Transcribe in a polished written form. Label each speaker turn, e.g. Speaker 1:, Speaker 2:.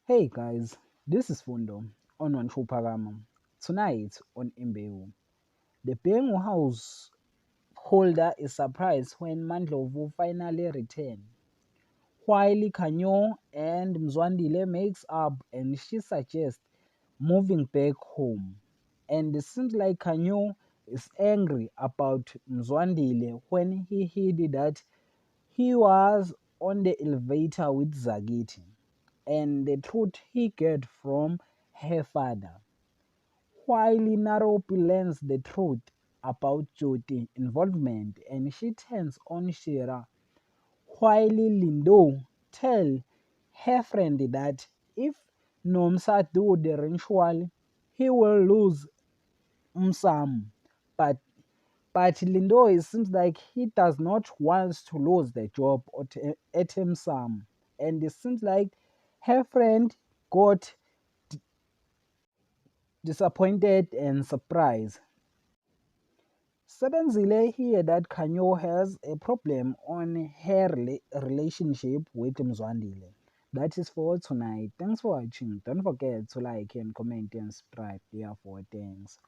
Speaker 1: Hey guys, this is Fundo on Wanchupagama. Tonight on Imbewu, the Bengu house holder is surprised when Mandlovu finally return. While Kanyo and Mzwandile makes up and she suggests moving back home. And it seems like Kanyo is angry about Mzwandile when he heard that he was on the elevator with Zagiti and the truth he get from her father. While Naropi learns the truth about Jyoti's involvement and she turns on Shira, while Lindo tell her friend that if Nomsa do the ritual, he will lose Msam. But Lindo, it seems like he does not want to lose the job at Msam. And it seems like her friend got disappointed and surprised. Sebenzile hear that Kanyo has a problem on her relationship with Mzwandile. That is for tonight. Thanks for watching. Don't forget to like and comment and subscribe. Therefore, thanks.